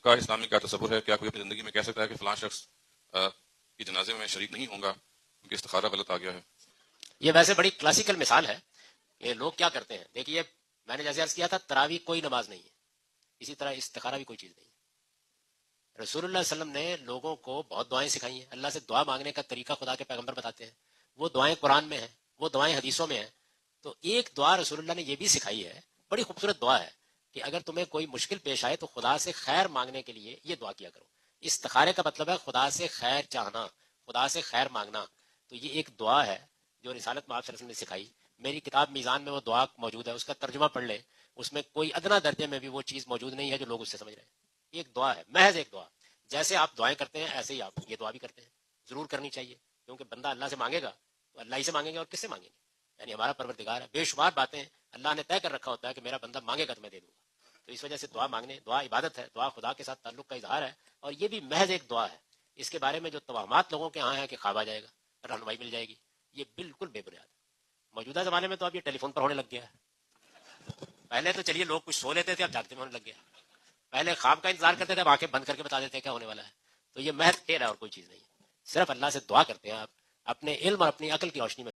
کا اسلامی کیا تصور ہے؟ کیا کوئی اپنی زندگی میں کہہ سکتا ہے کہ فلاں شخص کی جنازے میں شریک نہیں ہوں گا کیونکہ استخارہ غلط آ گیا ہے؟ یہ ویسے بڑی کلاسیکل مثال ہے کہ لوگ کیا کرتے ہیں. دیکھیے میں نے جیسے عرض کیا تھا تراویح کوئی نماز نہیں ہے، اسی طرح استخارہ بھی کوئی چیز نہیں ہے. رسول اللہ علیہ وسلم نے لوگوں کو بہت دعائیں سکھائی ہیں. اللہ سے دعا مانگنے کا طریقہ خدا کے پیغمبر بتاتے ہیں. وہ دعائیں قرآن میں ہیں، وہ دعائیں حدیثوں میں ہیں. تو ایک دعا رسول اللہ نے یہ بھی سکھائی ہے، بڑی خوبصورت دعا ہے کہ اگر تمہیں کوئی مشکل پیش آئے تو خدا سے خیر مانگنے کے لیے یہ دعا کیا کرو. استخارے کا مطلب ہے خدا سے خیر چاہنا، خدا سے خیر مانگنا. تو یہ ایک دعا ہے جو رسالت میں آپ صلی اللہ علیہ وسلم نے سکھائی. میری کتاب میزان میں وہ دعا موجود ہے، اس کا ترجمہ پڑھ لیں. اس میں کوئی ادنا درجے میں بھی وہ چیز موجود نہیں ہے جو لوگ اس سے سمجھ رہے ہیں. ایک دعا ہے، محض ایک دعا. جیسے آپ دعائیں کرتے ہیں ایسے ہی آپ یہ دعا بھی کرتے ہیں. ضرور کرنی چاہیے، کیونکہ بندہ اللہ سے مانگے گا تو اللہ ہی سے مانگیں گے، اور کس سے مانگیں گے؟ یعنی ہمارا پروردگار ہے. بے شمار باتیں اللہ نے طے کر رکھا ہوتا ہے کہ میرا بندہ مانگے گا تو میں دے دوں گا. تو اس وجہ سے دعا مانگنے، دعا عبادت ہے، دعا خدا کے ساتھ تعلق کا اظہار ہے. اور یہ بھی محض ایک دعا ہے. اس کے بارے میں جو توہمات لوگوں کے ہاں ہیں کہ خواب آ جائے گا، رہنمائی مل جائے گی، یہ بالکل بے بنیاد ہے. موجودہ زمانے میں تو اب یہ ٹیلی فون پر ہونے لگ گیا ہے. پہلے تو چلیے لوگ کچھ سو لیتے تھے، اب جاگتے میں ہونے لگ گیا. پہلے خواب کا انتظار کرتے تھے، اب آنکھیں بند کر کے بتا دیتے ہیں کیا ہونے والا ہے. تو یہ محض کھیل ہے اور کوئی چیز نہیں ہے. صرف اللہ سے دعا کرتے ہیں آپ اپنے علم اور اپنی عقل کی روشنی میں.